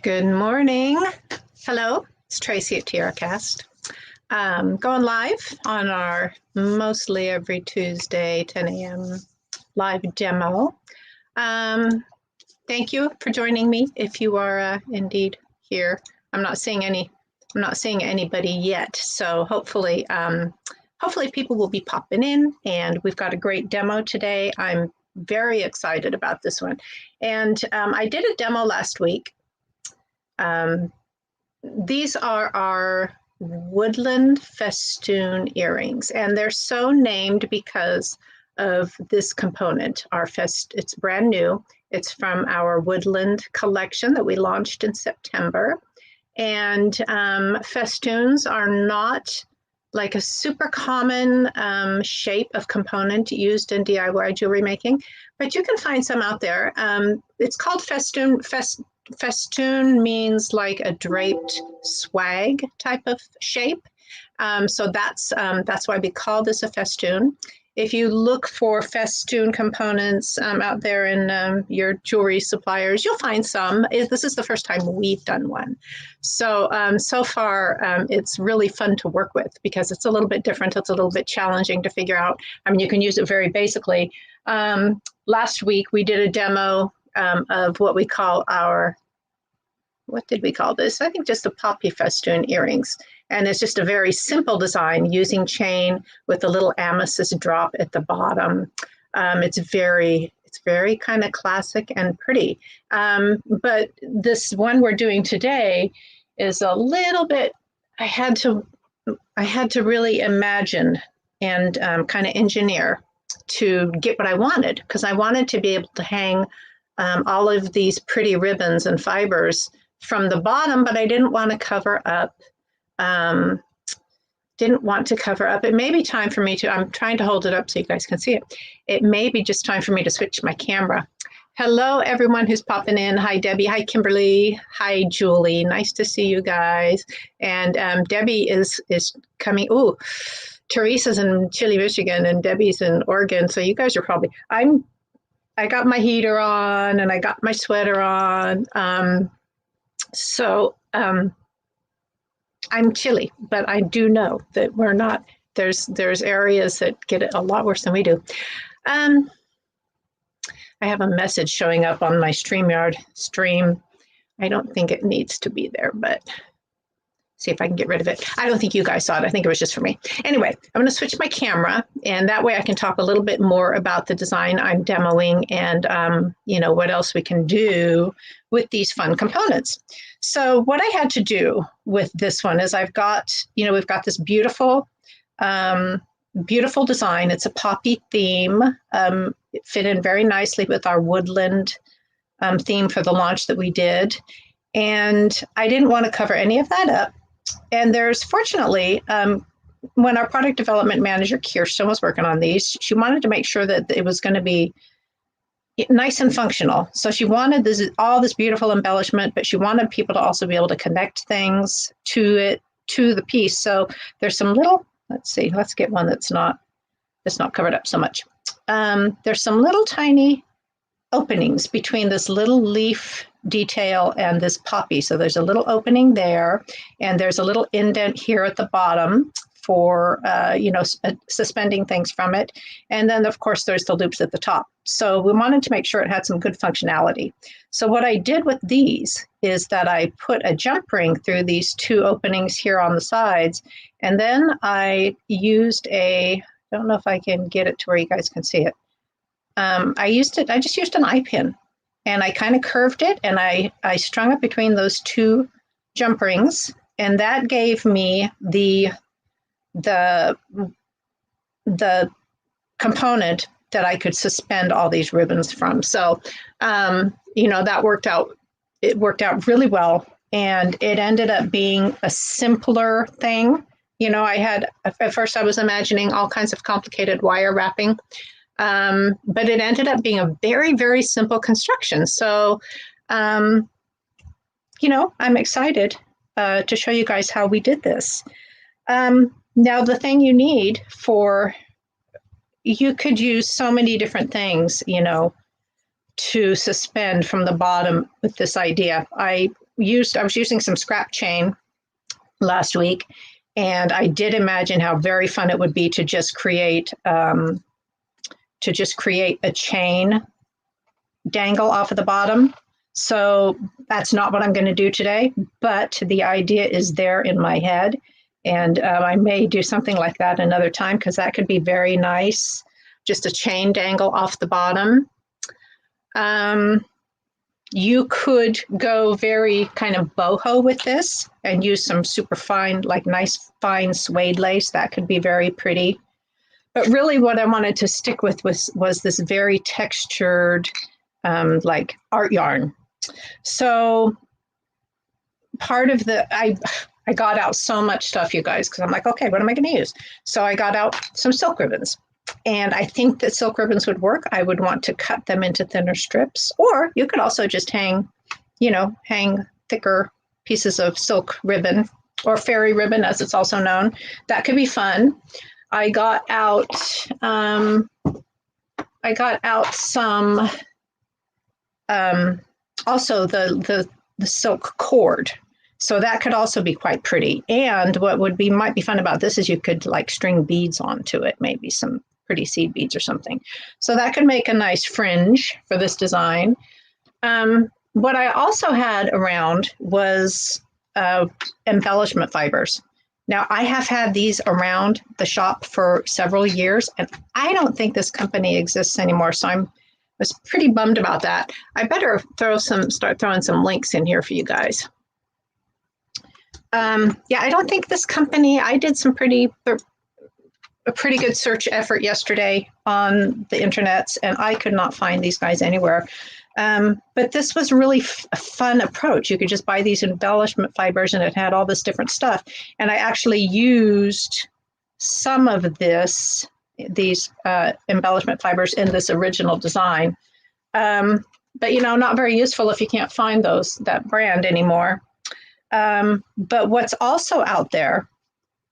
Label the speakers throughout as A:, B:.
A: Good morning. Hello, it's Tracy at TierraCast. Going live on our mostly every Tuesday, 10 a.m. live demo. Thank you for joining me if you are indeed here. I'm not seeing anybody yet, so hopefully people will be popping in, and we've got a great demo today. I'm very excited about this one. And I did a demo last week. These are our Woodland Festoon earrings, and they're so named because of this component. It's brand new. It's from our Woodland collection that we launched in September. And festoons are not like a super common shape of component used in DIY jewelry making, but you can find some out there. It's called festoon. Festoon means like a draped swag type of shape. So that's why we call this a festoon. If you look for festoon components out there in your jewelry suppliers, you'll find some. This is the first time we've done one. So so far, it's really fun to work with because it's a little bit different. It's a little bit challenging to figure out. I mean, you can use it very basically. Last week, we did a demo of what we call what did we call this? I think just the poppy festoon earrings. And it's just a very simple design using chain with a little amethyst drop at the bottom. It's very kind of classic and pretty. But this one we're doing today is a little bit, I had to really imagine and kind of engineer to get what I wanted, because I wanted to be able to hang all of these pretty ribbons and fibers from the bottom, but I didn't want to cover up. It may be time for me to, I'm trying to hold it up so you guys can see it. It may be just time for me to switch my camera. Hello, everyone who's popping in. Hi, Debbie. Hi, Kimberly. Hi, Julie. Nice to see you guys. And Debbie is coming. Ooh, Teresa's in Chile, Michigan, and Debbie's in Oregon. So you guys are probably, I got my heater on and I got my sweater on. I'm chilly, but I do know that we're not, there's areas that get it a lot worse than we do. I have a message showing up on my StreamYard stream. I don't think it needs to be there, but see if I can get rid of it. I don't think you guys saw it. I think it was just for me. Anyway, I'm going to switch my camera, and that way I can talk a little bit more about the design I'm demoing and, what else we can do with these fun components. So what I had to do with this one is we've got this beautiful design. It's a poppy theme. It fit in very nicely with our Woodland theme for the launch that we did. And I didn't want to cover any of that up. And there's, fortunately, when our product development manager, Kirsten, was working on these, she wanted to make sure that it was going to be nice and functional. So she wanted all this beautiful embellishment, but she wanted people to also be able to connect things to the piece. So there's some little, let's get one that's not covered up so much. There's some little tiny openings between this little leaf detail and this poppy. So there's a little opening there, and there's a little indent here at the bottom for suspending things from it. And then of course there's the loops at the top. So we wanted to make sure it had some good functionality. So what I did with these is that I put a jump ring through these two openings here on the sides, and then I used I don't know if I can get it to where you guys can see it. I just used an eye pin, and I kind of curved it, and I strung it between those two jump rings, and that gave me the component that I could suspend all these ribbons from. So, that worked out. It worked out really well, and it ended up being a simpler thing. At first I was imagining all kinds of complicated wire wrapping, but it ended up being a very, very simple construction. So, I'm excited to show you guys how we did this. Now, the thing you need you could use so many different things, to suspend from the bottom with this idea. I was using some scrap chain last week, and I did imagine how very fun it would be to just create a chain dangle off of the bottom. So that's not what I'm going to do today, but the idea is there in my head, and I may do something like that another time because that could be very nice. Just a chain dangle off the bottom. You could go very kind of boho with this and use some super fine, like nice fine suede lace. That could be very pretty. But really what I wanted to stick with was this very textured, like art yarn. So part of I got out so much stuff, you guys, because I'm like, okay, what am I going to use? So I got out some silk ribbons. And I think that silk ribbons would work. I would want to cut them into thinner strips, or you could also just hang thicker pieces of silk ribbon, or fairy ribbon as it's also known. That could be fun. I got out some also the silk cord. So that could also be quite pretty. And what might be fun about this is you could like string beads onto it, maybe some pretty seed beads or something. So that could make a nice fringe for this design. What I also had around was embellishment fibers. Now I have had these around the shop for several years, and I don't think this company exists anymore. So I was pretty bummed about that. I better start throwing some links in here for you guys. Yeah, I don't think this company, I did a pretty good search effort yesterday on the internets, and I could not find these guys anywhere. But this was really a fun approach. You could just buy these embellishment fibers, and it had all this different stuff. And I actually used some of these embellishment fibers in this original design. But, not very useful if you can't find that brand anymore. But what's also out there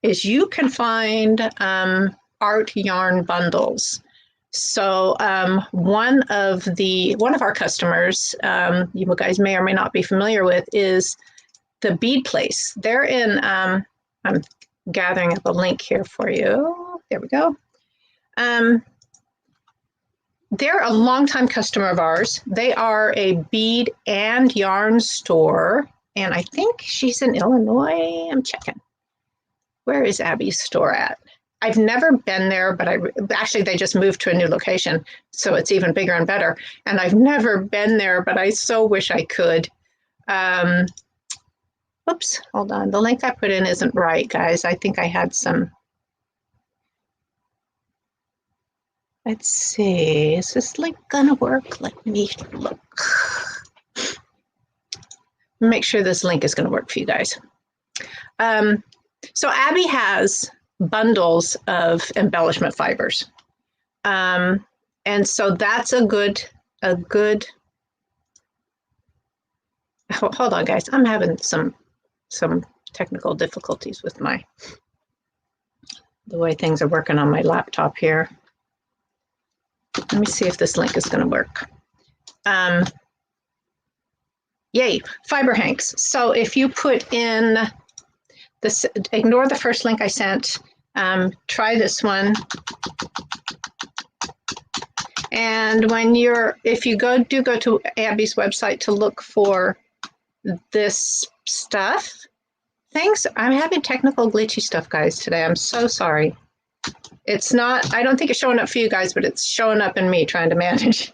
A: is you can find art yarn bundles. So one of our customers, you guys may or may not be familiar with, is the Bead Place. They're in, I'm gathering up a link here for you. There we go. They're a longtime customer of ours. They are a bead and yarn store, and I think she's in Illinois. I'm checking. Where is Abby's store at? I've never been there, but actually they just moved to a new location, so it's even bigger and better. And I've never been there, but I so wish I could. Oops, hold on. The link I put in isn't right, guys. I think I had some. Let's see. Is this link gonna work? Let me look. Make sure this link is gonna work for you guys. So Abby has bundles of embellishment fibers. And so that's a good, hold on guys, I'm having some technical difficulties with the way things are working on my laptop here. Let me see if this link is gonna work. Yay, fiber hanks. So if you put in this, ignore the first link I sent, try this one. And if you go to Abby's website to look for this stuff, I'm having technical glitchy stuff, guys, today. I'm so sorry. It's not, I don't think it's showing up for you guys, but it's showing up in me trying to manage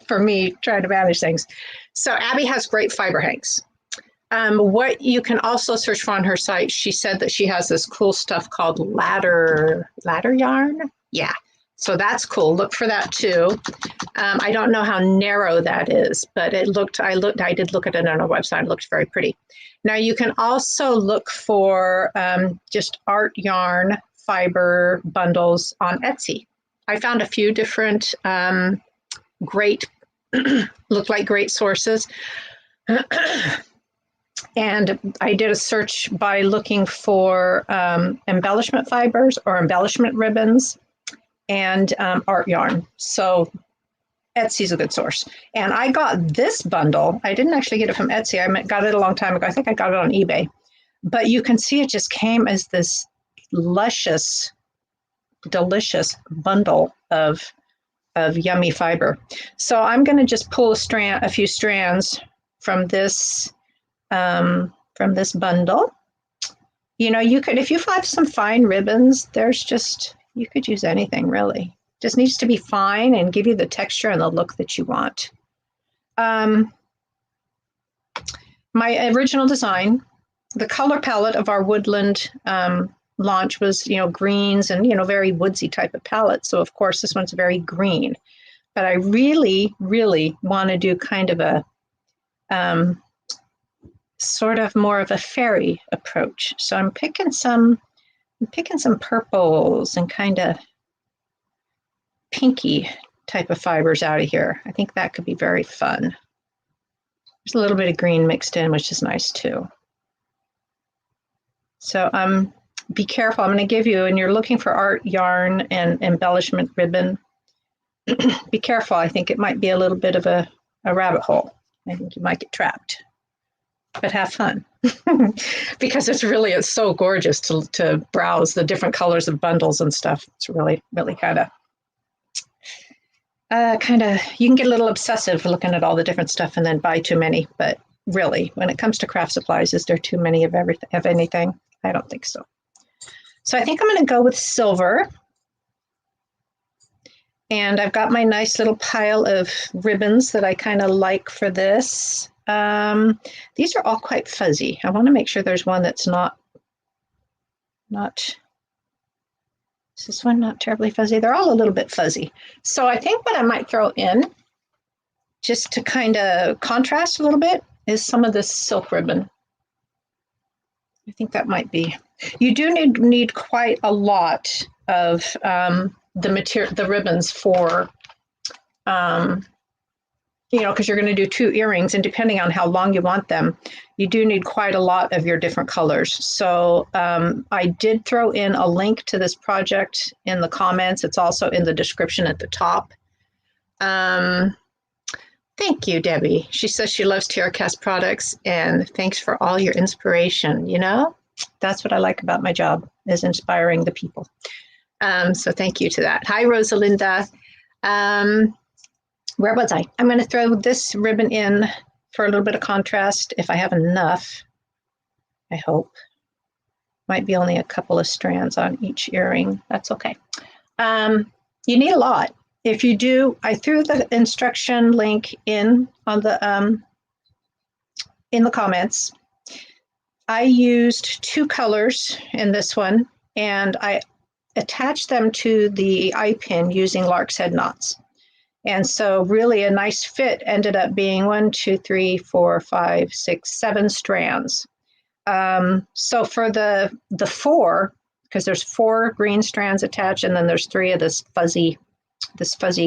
A: things. So Abby has great fiber hanks. What you can also search for on her site, she said that she has this cool stuff called ladder yarn. Yeah, so that's cool. Look for that too. I don't know how narrow that is, but I did look at it on her website. It looked very pretty. Now you can also look for just art yarn fiber bundles on Etsy. I found a few different great, look like great sources. And I did a search by looking for embellishment fibers or embellishment ribbons and art yarn. So Etsy's a good source. And I got this bundle. I didn't actually get it from Etsy. I got it a long time ago. I think I got it on eBay. But you can see it just came as this luscious, delicious bundle of yummy fiber. So I'm going to just pull a few strands from this bundle. You know, you could, if you have some fine ribbons, you could use anything really. Just needs to be fine and give you the texture and the look that you want. My original design, the color palette of our Woodland launch was, you know, greens and, you know, very woodsy type of palette. So of course this one's very green, but I really, really want to do kind of a sort of more of a fairy approach. So I'm picking some purples and kind of pinky type of fibers out of here. I think that could be very fun. There's a little bit of green mixed in, which is nice too. So be careful. I'm going to give you, and you're looking for art yarn and embellishment ribbon. Be careful. I think it might be a little bit of a rabbit hole. I think you might get trapped, but have fun. Because it's so gorgeous to browse the different colors of bundles and stuff. It's really, really kind of, you can get a little obsessive looking at all the different stuff and then buy too many. But really, when it comes to craft supplies, is there too many of anything? I don't think so. So I think I'm going to go with silver. And I've got my nice little pile of ribbons that I kind of like for this. These are all quite fuzzy. I want to make sure there's one that's not, is this one not terribly fuzzy? They're all a little bit fuzzy. So I think what I might throw in, just to kind of contrast a little bit, is some of this silk ribbon. I think that might be, you do need quite a lot of the ribbons for, you know, because you're going to do 2 earrings, and depending on how long you want them, you do need quite a lot of your different colors. So I did throw in a link to this project in the comments. It's also in the description at the top. Thank you, Debbie. She says she loves TierraCast products, and thanks for all your inspiration. You know, that's what I like about my job, is inspiring the people. So thank you to that. Hi, Rosalinda. Where was I? I'm going to throw this ribbon in for a little bit of contrast if I have enough. I hope. Might be only a couple of strands on each earring. That's okay. You need a lot. If you do, I threw the instruction link in on the in the comments. I used 2 colors in this one, and I attached them to the eye pin using lark's head knots. And so really a nice fit ended up being 1, 2, 3, 4, 5, 6, 7 strands. So for the 4, because there's 4 green strands attached, and then there's 3 of this fuzzy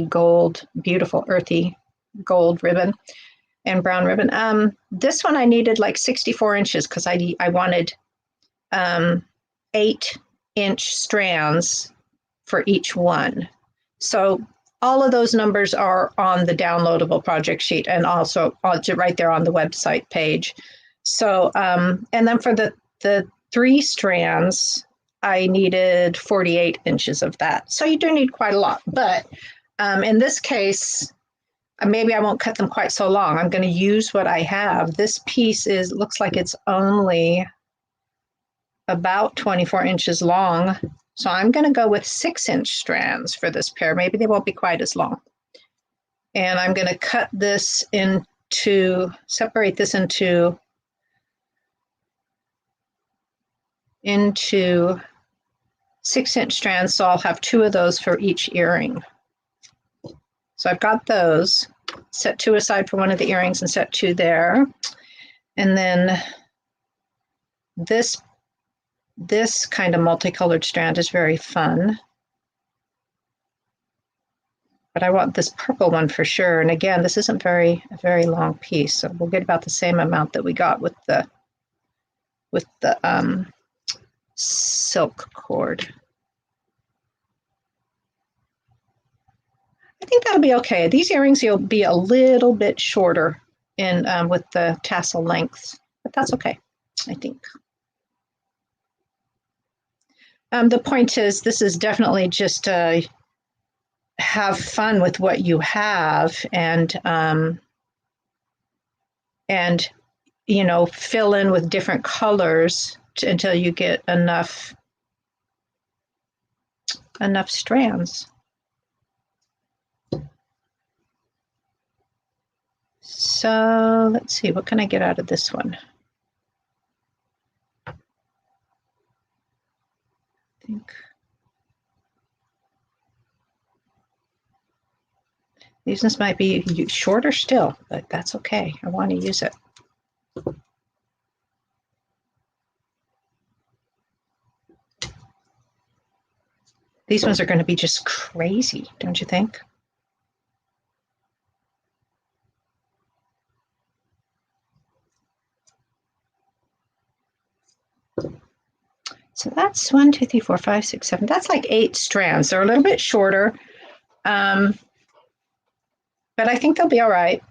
A: gold, beautiful earthy gold ribbon and brown ribbon. This one I needed like 64 inches because I wanted 8-inch strands for each one. So all of those numbers are on the downloadable project sheet, and also right there on the website page. So, and then for the 3 strands, I needed 48 inches of that. So you do need quite a lot. But in this case, maybe I won't cut them quite so long. I'm going to use what I have. This piece looks like it's only about 24 inches long. So I'm going to go with 6-inch strands for this pair. Maybe they won't be quite as long. And I'm going to cut this separate this into 6-inch strands. So I'll have 2 of those for each earring. So I've got those, set 2 aside for one of the earrings and set 2 there. And then this kind of multicolored strand is very fun. But I want this purple one for sure. And again, this isn't a very long piece, so we'll get about the same amount that we got with the silk cord. I think that'll be okay. These earrings will be a little bit shorter in with the tassel lengths, but that's okay, I think. The point is, this is definitely just have fun with what you have, and you know, fill in with different colors until you get enough strands. So let's see, what can I get out of this one? I think these ones might be shorter still, but that's okay. I want to use it. These ones are going to be just crazy, don't you think? So that's 1, 2, 3, 4, 5, 6, 7. That's like 8 strands. They're a little bit shorter, but I think they'll be all right.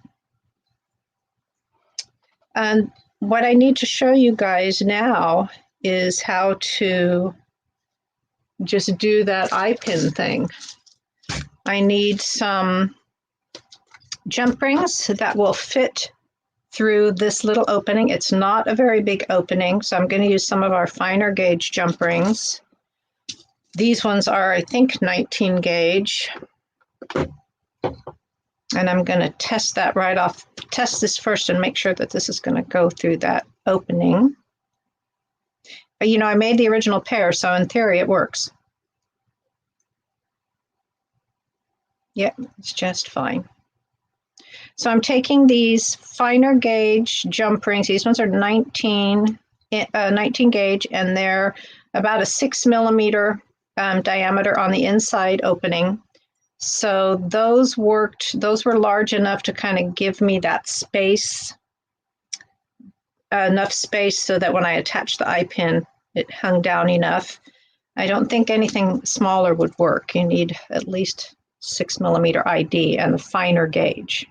A: And what I need to show you guys now is how to just do that eye pin thing. I need some jump rings that will fit through this little opening. It's not a very big opening, so I'm going to use some of our finer gauge jump rings. These ones are, I think, 19 gauge. And I'm going to test that right off. Test this first and make sure that this is going to go through that opening. But, you know, I made the original pair, so in theory it works. Yep, it's just fine. So I'm taking these finer gauge jump rings. These ones are 19 gauge, and they're about a 6 millimeter diameter on the inside opening. So those worked. Those were large enough to kind of give me that space, enough space so that when I attached the eye pin, it hung down enough. I don't think anything smaller would work. You need at least 6 millimeter ID and the finer gauge.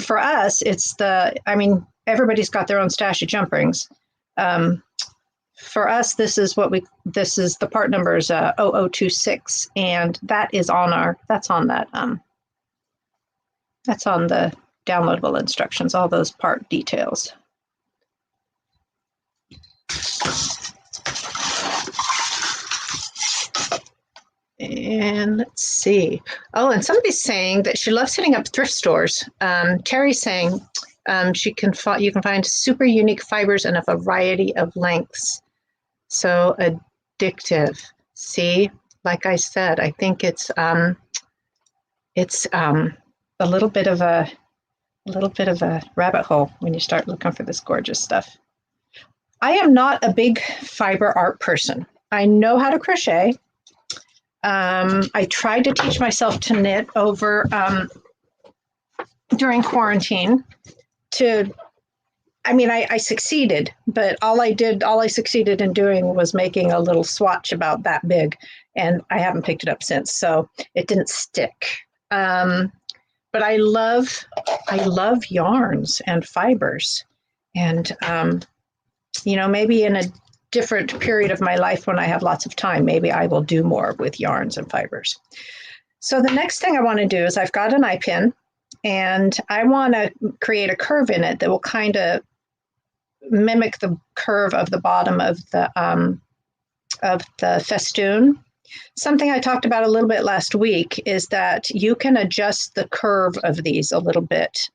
A: For us, it's I mean, everybody's got their own stash of jump rings. For us, this is the part number is 0026, and that's on the downloadable instructions, all those part details. And let's see. Oh, and somebody's saying that she loves hitting up thrift stores. Terry's saying you can find super unique fibers in a variety of lengths. So addictive. See, like I said, I think it's a little bit of a rabbit hole when you start looking for this gorgeous stuff. I am not a big fiber art person. I know how to crochet. I tried to teach myself to knit over during quarantine. I succeeded, but all I succeeded in doing was making a little swatch about that big, and I haven't picked it up since, so it didn't stick. But I love yarns and fibers, and you know, maybe in a different period of my life when I have lots of time, maybe I will do more with yarns and fibers. So the next thing I want to do is I've got an eye pin, and I want to create a curve in it that will kind of mimic the curve of the bottom of the festoon. Something I talked about a little bit last week is that you can adjust the curve of these a little bit.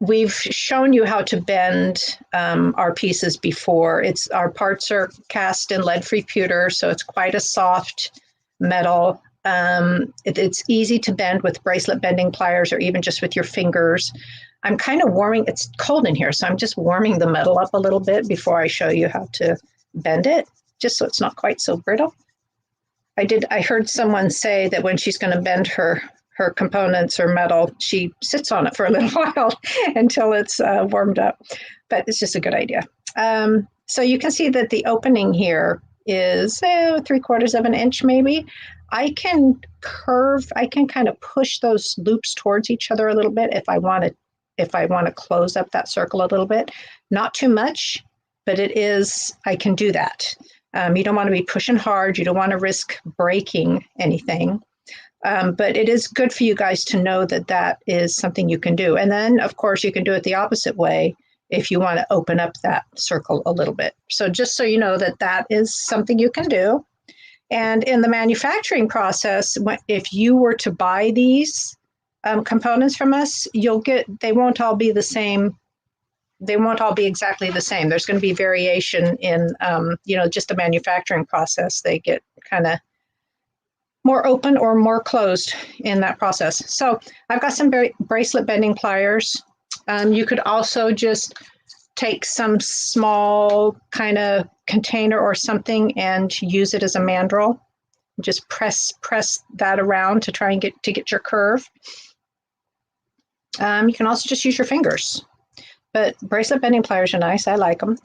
A: We've shown you how to bend our pieces before. Our parts are cast in lead-free pewter, so it's quite a soft metal. It's easy to bend with bracelet bending pliers or even just with your fingers. I'm kind of warming, it's cold in here, so I'm just warming the metal up a little bit before I show you how to bend it, just so it's not quite so brittle. I heard someone say that when she's going to bend her components or metal, she sits on it for a little while until it's warmed up, but it's just a good idea. So you can see that the opening here is 3/4 of an inch maybe. I can kind of push those loops towards each other a little bit if I want to close up that circle a little bit. Not too much, but I can do that. You don't want to be pushing hard. You don't want to risk breaking anything. But it is good for you guys to know that that is something you can do. And then, of course, you can do it the opposite way if you want to open up that circle a little bit. So just so you know that that is something you can do. And in the manufacturing process, if you were to buy these components from us, they won't all be the same. They won't all be exactly the same. There's going to be variation in, just the manufacturing process. They get kind of more open or more closed in that process. So I've got some bracelet bending pliers. You could also just take some small kind of container or something and use it as a mandrel. Just press that around to try and get your curve. You can also just use your fingers. But bracelet bending pliers are nice. I like them.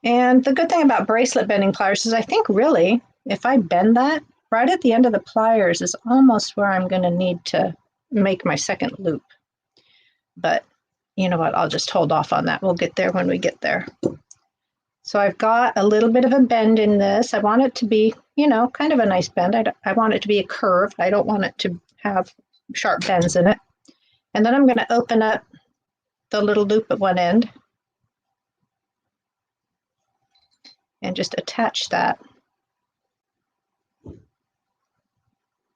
A: And the good thing about bracelet bending pliers is I think really, if I bend that, right at the end of the pliers is almost where I'm going to need to make my second loop. But you know what, I'll just hold off on that. We'll get there when we get there. So I've got a little bit of a bend in this. I want it to be, kind of a nice bend. I want it to be a curve. I don't want it to have sharp bends in it. And then I'm going to open up the little loop at one end and just attach that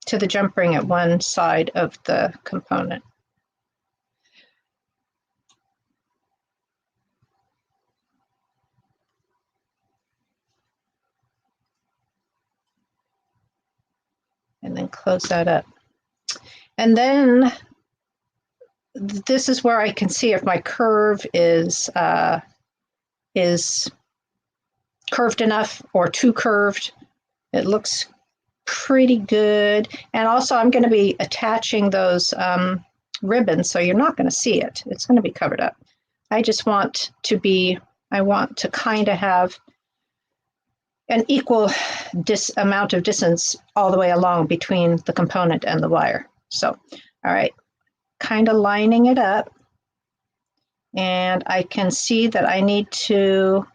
A: to the jump ring at one side of the component. And then close that up. And then this is where I can see if my curve is curved enough or too curved. It looks pretty good. And also I'm going to be attaching those ribbons, so you're not going to see it. It's going to be covered up. I want to kind of have an equal amount of distance all the way along between the component and the wire. So, all right, kind of lining it up. And I can see that I need to,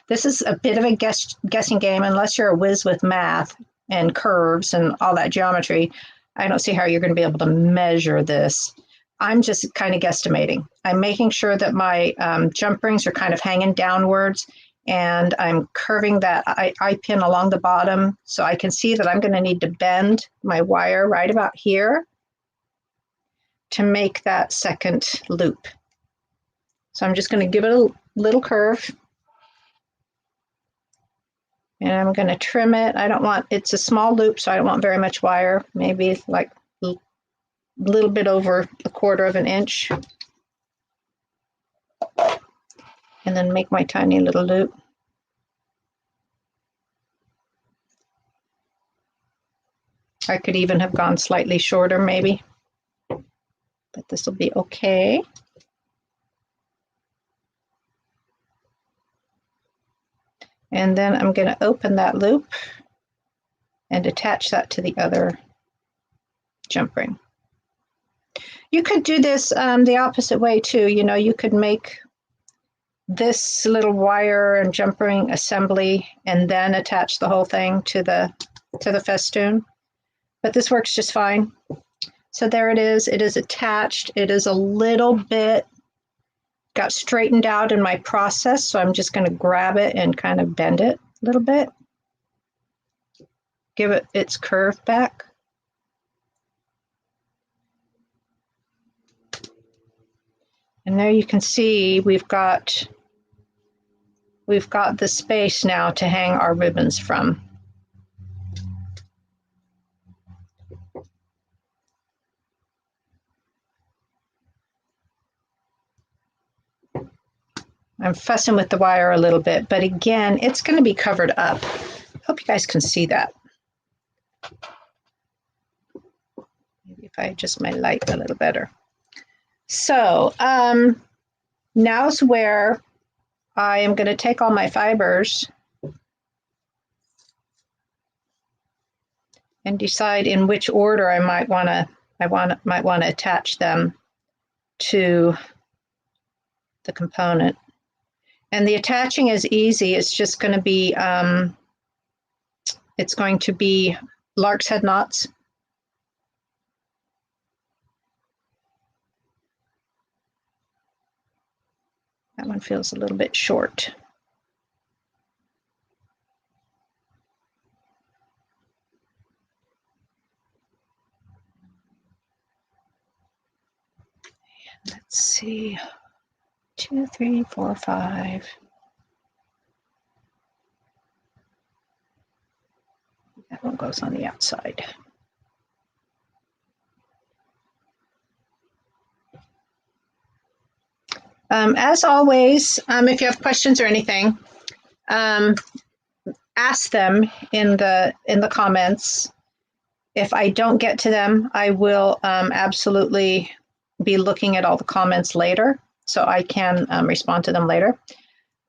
A: this is a bit of a guessing game. Unless you're a whiz with math and curves and all that geometry, I don't see how you're going to be able to measure this. I'm just kind of guesstimating. I'm making sure that my jump rings are kind of hanging downwards, and I'm curving that eye pin along the bottom, so I can see that I'm going to need to bend my wire right about here to make that second loop. So I'm just going to give it a little curve, and I'm going to trim it. It's a small loop, so I don't want very much wire, maybe like a little bit over 1/4 of an inch. And then make my tiny little loop. I could even have gone slightly shorter maybe, but this will be okay. And then I'm going to open that loop and attach that to the other jump ring. You could do this the opposite way too. You could make this little wire and jump ring assembly and then attach the whole thing to the festoon. But this works just fine. So there it is. It is attached. It is a little bit got straightened out in my process, so I'm just going to grab it and kind of bend it a little bit. Give it its curve back. And there you can see we've got the space now to hang our ribbons from. I'm fussing with the wire a little bit, but again, it's going to be covered up. I hope you guys can see that. Maybe if I adjust my light a little better. So now's where I am going to take all my fibers and decide in which order I might want to attach them to the component. And the attaching is easy. It's just going to be lark's head knots. That one feels a little bit short. Let's see, 2, 3, 4, 5. That one goes on the outside. As always, if you have questions or anything, ask them in the comments. If I don't get to them, I will absolutely be looking at all the comments later, so I can respond to them later.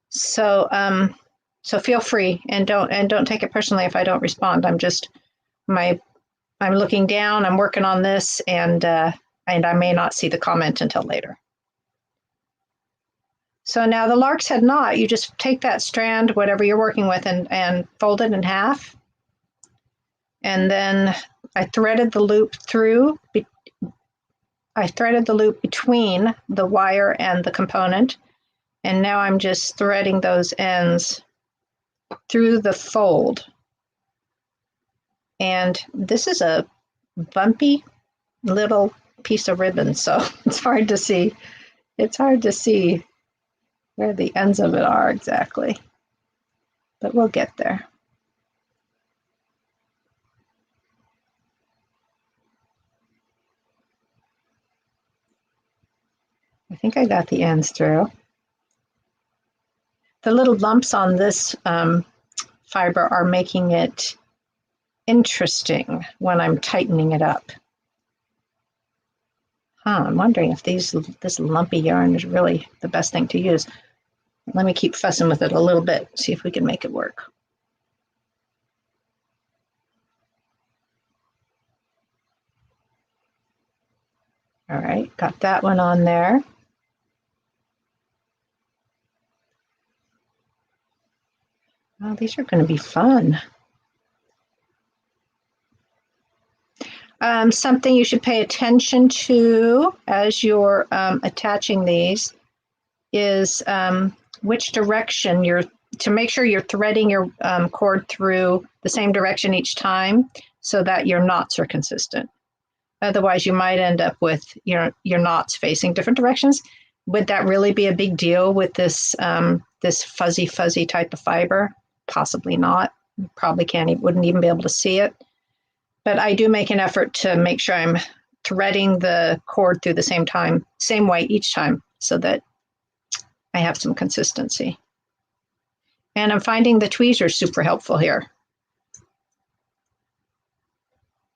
A: So so feel free, and don't take it personally if I don't respond. I'm looking down, I'm working on this, and I may not see the comment until later. So now the lark's head knot, you just take that strand, whatever you're working with, and fold it in half. And then I threaded the loop through. I threaded the loop between the wire and the component. And now I'm just threading those ends through the fold. And this is a bumpy little piece of ribbon, so it's hard to see. It's hard to see where the ends of it are exactly, but we'll get there. I think I got the ends through. The little lumps on this fiber are making it interesting when I'm tightening it up. I'm wondering if this lumpy yarn is really the best thing to use. Let me keep fussing with it a little bit, see if we can make it work. All right, got that one on there. Oh, these are going to be fun. Something you should pay attention to as you're attaching these is which direction to make sure you're threading your cord through the same direction each time so that your knots are consistent. Otherwise, you might end up with your knots facing different directions. Would that really be a big deal with this this fuzzy type of fiber? Possibly not. Probably wouldn't even be able to see it. But I do make an effort to make sure I'm threading the cord through the same way each time, so that I have some consistency. And I'm finding the tweezers super helpful here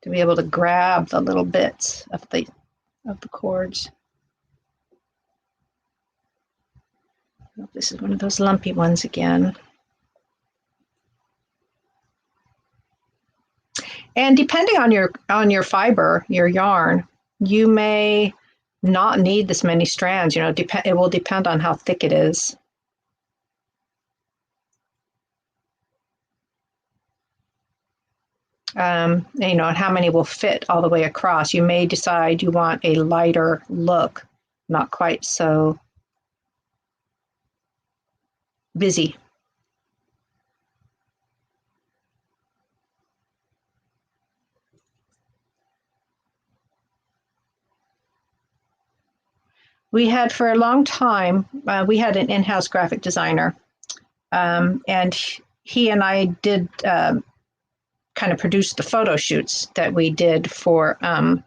A: to be able to grab the little bits of the cords. Oh, this is one of those lumpy ones again. And depending on your fiber, your yarn, you may not need this many strands. It will depend on how thick it is. And how many will fit all the way across. You may decide you want a lighter look, not quite so busy. We had for a long time, we had an in-house graphic designer, and he and I did kind of produce the photo shoots that we did for our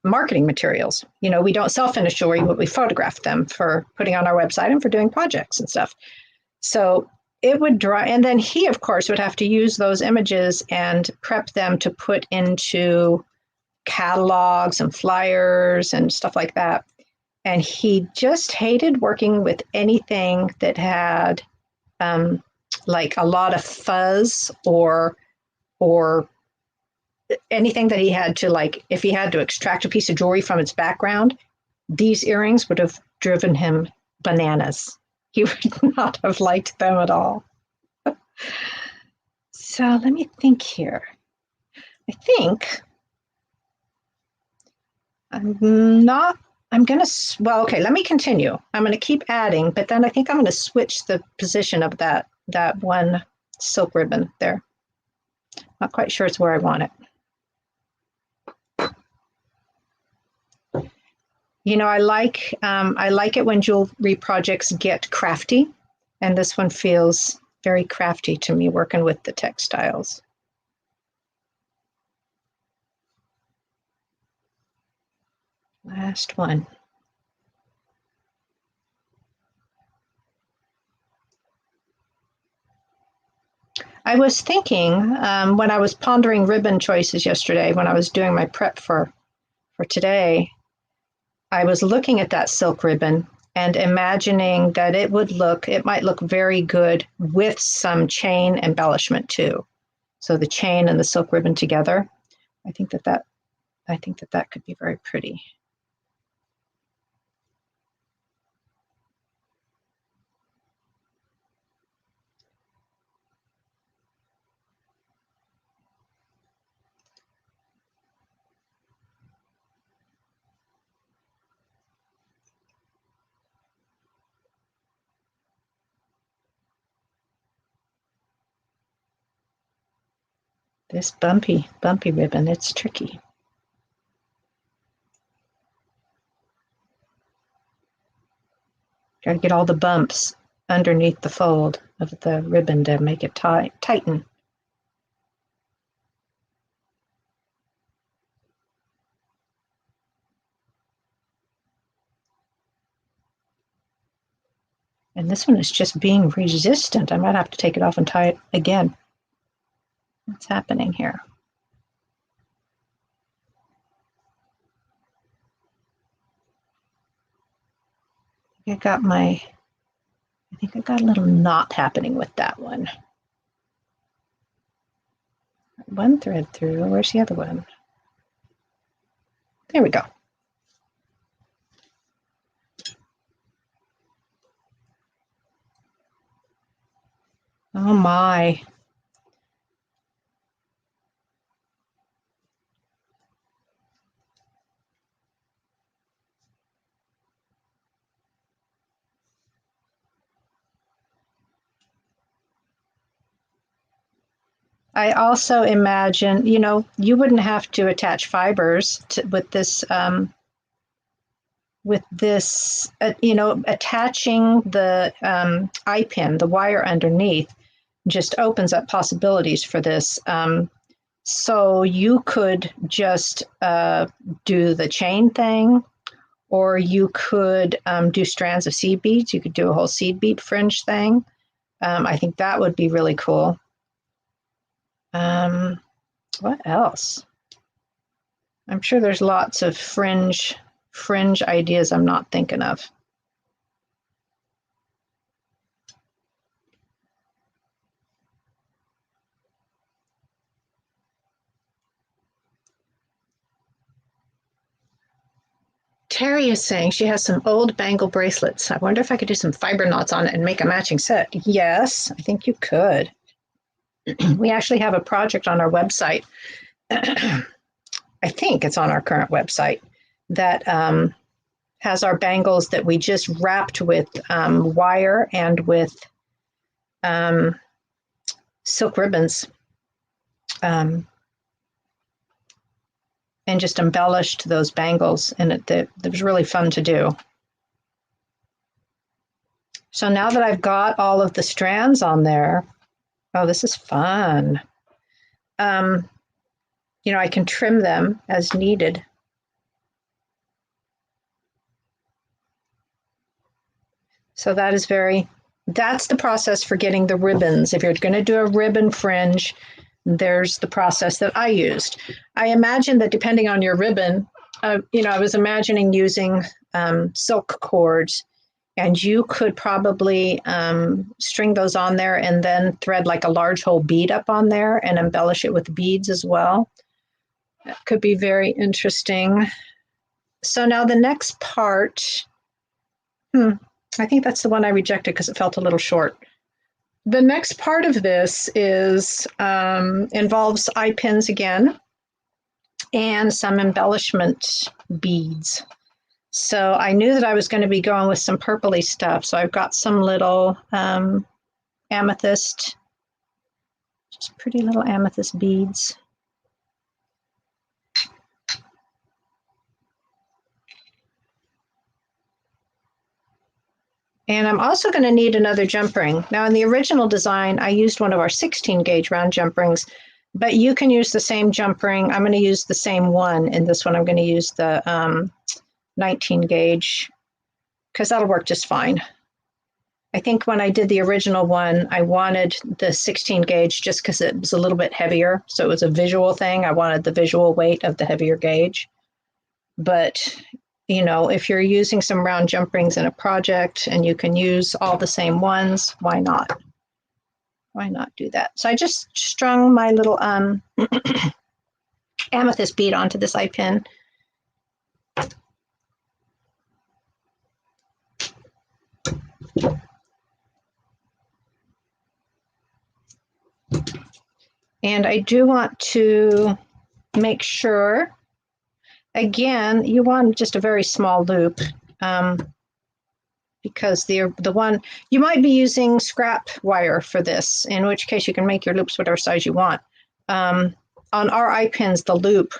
A: marketing materials. We don't sell finished jewelry, but we photograph them for putting on our website and for doing projects and stuff. So it would dry, and then he, of course, would have to use those images and prep them to put into catalogs and flyers and stuff like that. And he just hated working with anything that had like a lot of fuzz or anything that he had to, like, if he had to extract a piece of jewelry from its background, these earrings would have driven him bananas. He would not have liked them at all. So let me think here. I think I'm going to, well, okay, let me continue. I'm going to keep adding, but then I think I'm going to switch the position of that one silk ribbon there. Not quite sure it's where I want it. You know, I like it when jewelry projects get crafty, and this one feels very crafty to me, working with the textiles. Last one. I was thinking when I was pondering ribbon choices yesterday, when I was doing my prep for today, I was looking at that silk ribbon and imagining that it might look very good with some chain embellishment too. So the chain and the silk ribbon together, I think that could be very pretty. This bumpy ribbon, it's tricky. Got to get all the bumps underneath the fold of the ribbon to make it tighten. And this one is just being resistant. I might have to take it off and tie it again. What's happening here? I think I got a little knot happening with that one. One thread through. Where's the other one? There we go. Oh my. I also imagine, you know, you wouldn't have to attach fibers with this, you know, attaching the eye pin, the wire underneath, just opens up possibilities for this. So you could just do the chain thing, or you could do strands of seed beads. You could do a whole seed bead fringe thing. I think that would be really cool. What else? I'm sure there's lots of fringe ideas I'm not thinking of. Terry is saying she has some old bangle bracelets. I wonder if I could do some fiber knots on it and make a matching set. Yes, I think you could. We actually have a project on our website. I think it's on our current website that has our bangles that we just wrapped with wire and with silk ribbons. And just embellished those bangles, and it was really fun to do. So now that I've got all of the strands on there, oh, this is fun. You know, I can trim them as needed. So that's the process for getting the ribbons. If you're going to do a ribbon fringe, there's the process that I used. I imagine that depending on your ribbon, you know, I was imagining using silk cords, and you could probably string those on there and then thread like a large hole bead up on there and embellish it with beads as well. That could be very interesting. So now the next part, I think that's the one I rejected because it felt a little short. The next part of this is involves eye pins again and some embellishment beads. So I knew that I was going to be going with some purpley stuff. So I've got some little amethyst, just pretty little amethyst beads. And I'm also going to need another jump ring. Now in the original design, I used one of our 16 gauge round jump rings, but you can use the same jump ring. I'm going to use the same one. In this one, I'm going to use the 19 gauge because that'll work just fine. I think when I did the original one, I wanted the 16 gauge just because it was a little bit heavier. So it was a visual thing. I wanted the visual weight of the heavier gauge. But you know, if you're using some round jump rings in a project and you can use all the same ones, why not? Why not do that? So I just strung my little amethyst bead onto this eye pin. And I do want to make sure, again, you want just a very small loop because the one, you might be using scrap wire for this, in which case you can make your loops whatever size you want. On our eye pins, the loop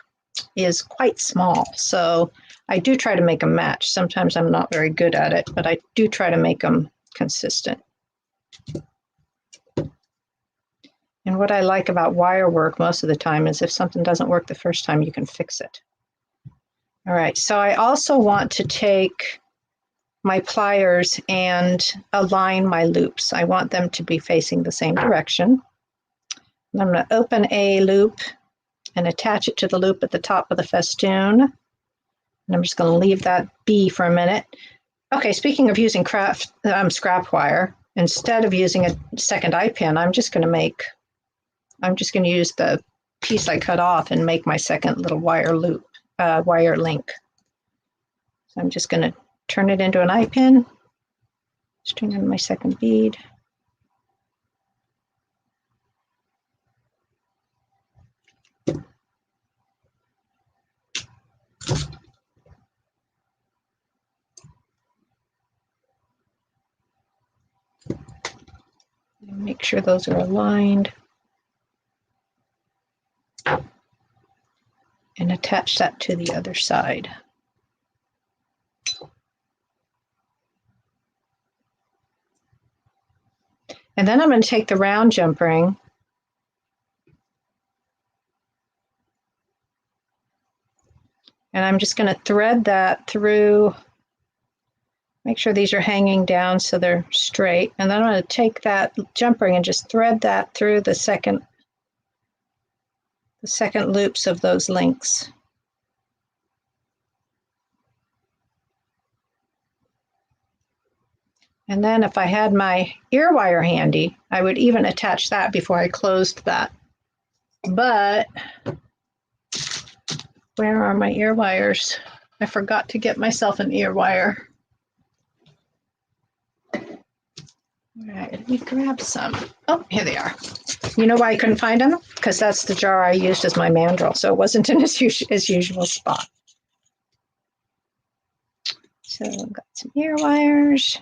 A: is quite small, so I do try to make them match. Sometimes I'm not very good at it, but I do try to make them consistent. And what I like about wire work most of the time is if something doesn't work the first time, you can fix it. All right, so I also want to take my pliers and align my loops. I want them to be facing the same direction. And I'm going to open a loop and attach it to the loop at the top of the festoon. And I'm just going to leave that be for a minute. Okay, speaking of using scrap wire, instead of using a second eye pin, I'm just going to use the piece I cut off and make my second little wire loop, wire link. So I'm just going to turn it into an eye pin, string in my second bead. Make sure those are aligned. And attach that to the other side. And then I'm going to take the round jump ring and I'm just going to thread that through, make sure these are hanging down so they're straight. And then I'm going to take that jump ring and just thread that through the second loops of those links. And then if I had my ear wire handy, I would even attach that before I closed that. But where are my ear wires? I forgot to get myself an ear wire. All right, let me grab some. Oh, here they are. You know why I couldn't find them? Because that's the jar I used as my mandrel, so it wasn't in its usual spot. So I've got some ear wires.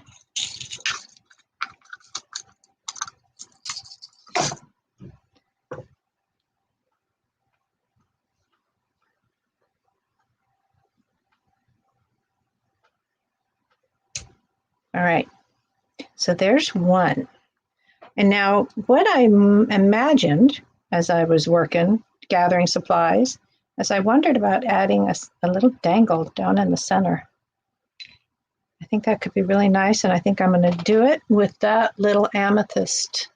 A: All right, so there's one. And now what I imagined as I was working, gathering supplies, as I wondered about adding a little dangle down in the center. I think that could be really nice, and I think I'm going to do it with that little amethyst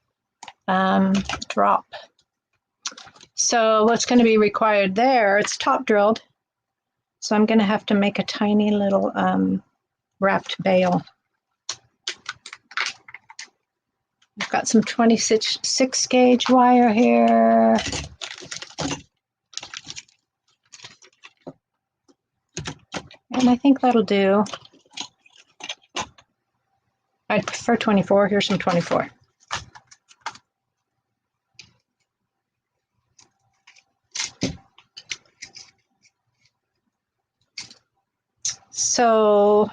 A: drop. So what's going to be required there, it's top drilled. So I'm going to have to make a tiny little wrapped bale. I've got some 26 gauge wire here. And I think that'll do. I'd prefer 24. Here's some 24. So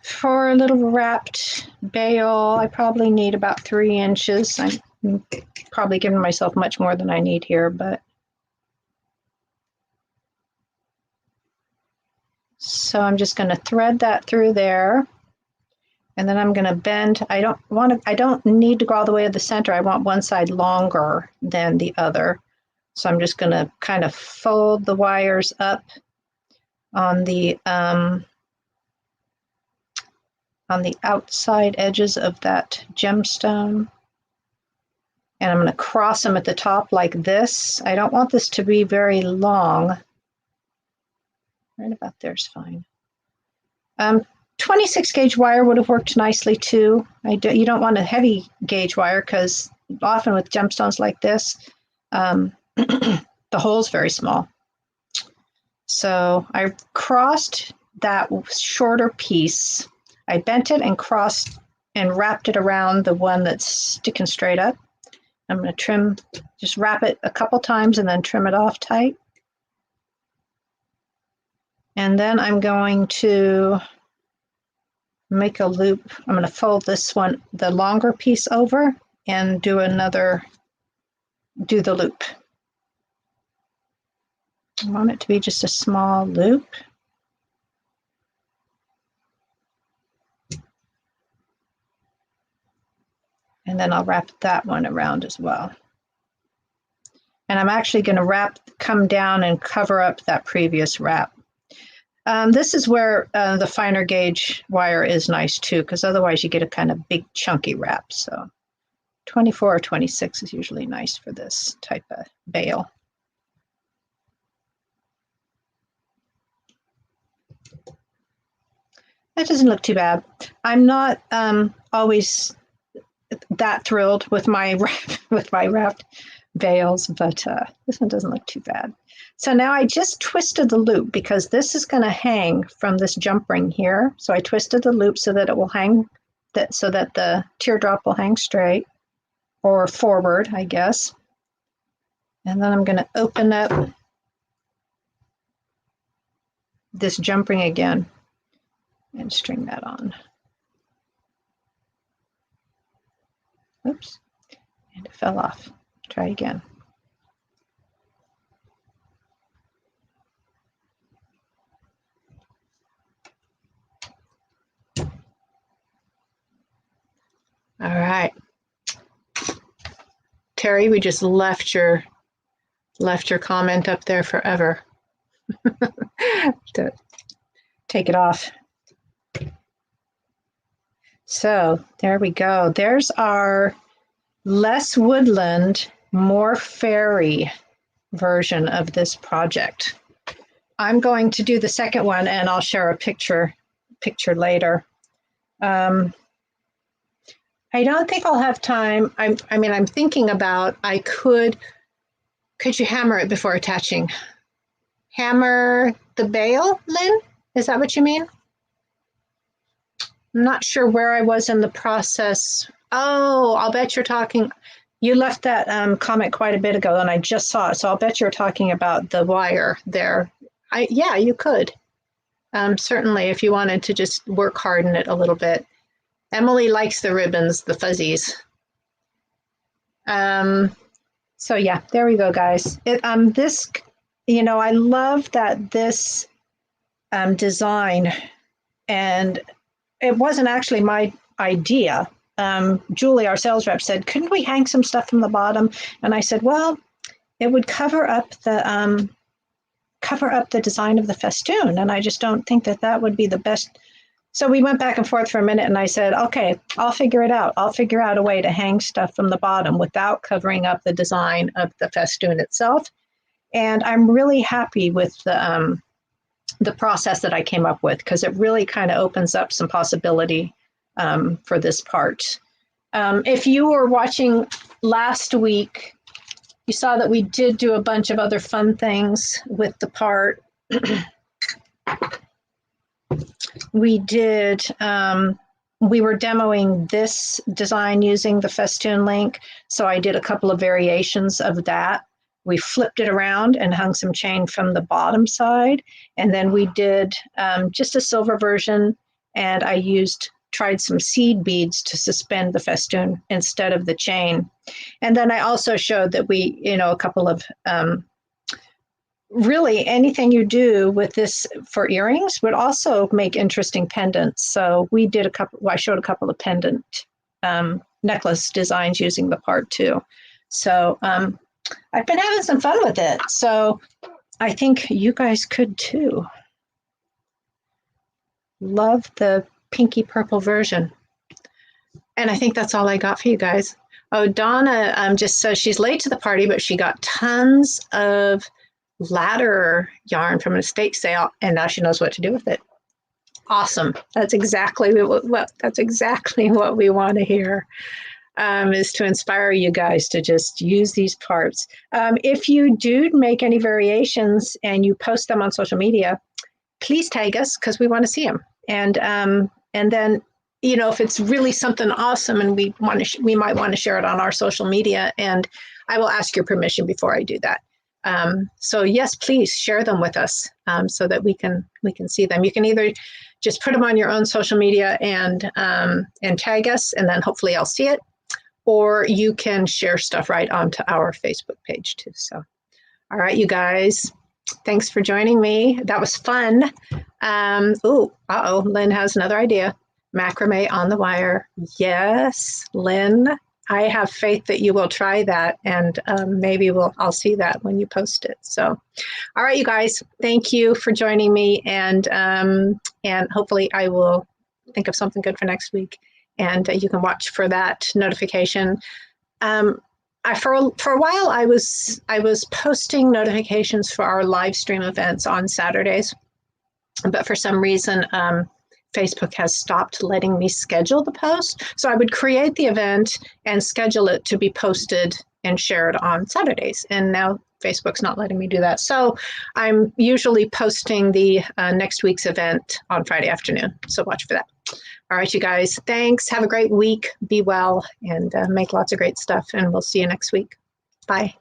A: for a little wrapped bale, I probably need about 3 inches. I'm probably giving myself much more than I need here, but so I'm just going to thread that through there. And then I'm going to bend. I don't need to go all the way to the center. I want one side longer than the other. So I'm just going to kind of fold the wires up on the outside edges of that gemstone. And I'm going to cross them at the top like this. I don't want this to be very long. Right about there's fine. 26 gauge wire would have worked nicely too. You don't want a heavy gauge wire because often with gemstones like this, the hole's very small. So I crossed that shorter piece. I bent it and crossed and wrapped it around the one that's sticking straight up. I'm going to trim, just wrap it a couple times and then trim it off tight. And then I'm going to make a loop. I'm going to fold this one, the longer piece over, and do the loop. I want it to be just a small loop. And then I'll wrap that one around as well. And I'm actually going to come down and cover up that previous wrap. This is where the finer gauge wire is nice too, because otherwise you get a kind of big chunky wrap. So 24 or 26 is usually nice for this type of bale. That doesn't look too bad. I'm not always that thrilled with my wrapped bales, but this one doesn't look too bad. So now I just twisted the loop because this is going to hang from this jump ring here. So I twisted the loop so that it will hang, so that the teardrop will hang straight or forward, I guess. And then I'm going to open up this jump ring again and string that on. Oops, and it fell off. Try again. All right. Terry, we just left your comment up there forever. To take it off. So there we go. There's our less woodland, more fairy version of this project. I'm going to do the second one and I'll share a picture later. I don't think I'll have time. I mean, I'm thinking about, could you hammer it before attaching? Hammer the bale, Lynn? Is that what you mean? I'm not sure where I was in the process. Oh, I'll bet you're talking, you left that comment quite a bit ago and I just saw it. So I'll bet you're talking about the wire there. Yeah, you could. Certainly, if you wanted to just work harden it a little bit. Emily likes the ribbons, the fuzzies. So yeah, there we go, guys. This, I love that this design, and it wasn't actually my idea. Julie, our sales rep, said, couldn't we hang some stuff from the bottom? And I said, well, it would cover up the design of the festoon. And I just don't think that would be the best. So we went back and forth for a minute and I said, okay, I'll figure it out. I'll figure out a way to hang stuff from the bottom without covering up the design of the festoon itself. And I'm really happy with the the process that I came up with, because it really kind of opens up some possibility for this part. If you were watching last week, you saw that we did do a bunch of other fun things with the part. We did, we were demoing this design using the Festoon link. So I did a couple of variations of that. We flipped it around and hung some chain from the bottom side. And then we did just a silver version, and I tried some seed beads to suspend the Festoon instead of the chain. And then I also showed that we, a couple of, really anything you do with this for earrings would also make interesting pendants. So we did I showed a couple of pendant necklace designs using the part too. So I've been having some fun with it. So I think you guys could too. Love the pinky purple version. And I think that's all I got for you guys. Oh, Donna just says she's late to the party, but she got tons of ladder yarn from an estate sale, and now she knows what to do with it. Awesome. That's exactly what we want to hear, is to inspire you guys to just use these parts. If you do make any variations and you post them on social media, please tag us, because we want to see them. And then, if it's really something awesome and we might want to share it on our social media, and I will ask your permission before I do that. So yes, please share them with us so that we can see them. You can either just put them on your own social media and tag us, and then hopefully I'll see it, or you can share stuff right onto our Facebook page too. So, all right, you guys, thanks for joining me. That was fun. Lynn has another idea. Macrame on the wire. Yes, Lynn. I have faith that you will try that, and maybe I'll see that when you post it. So, all right, you guys, thank you for joining me, and hopefully I will think of something good for next week, and you can watch for that notification. For a while, I was posting notifications for our live stream events on Saturdays, but for some reason, Facebook has stopped letting me schedule the post. So I would create the event and schedule it to be posted and shared on Saturdays. And now Facebook's not letting me do that. So I'm usually posting the next week's event on Friday afternoon. So watch for that. All right, you guys, thanks. Have a great week. Be well, and make lots of great stuff. And we'll see you next week. Bye.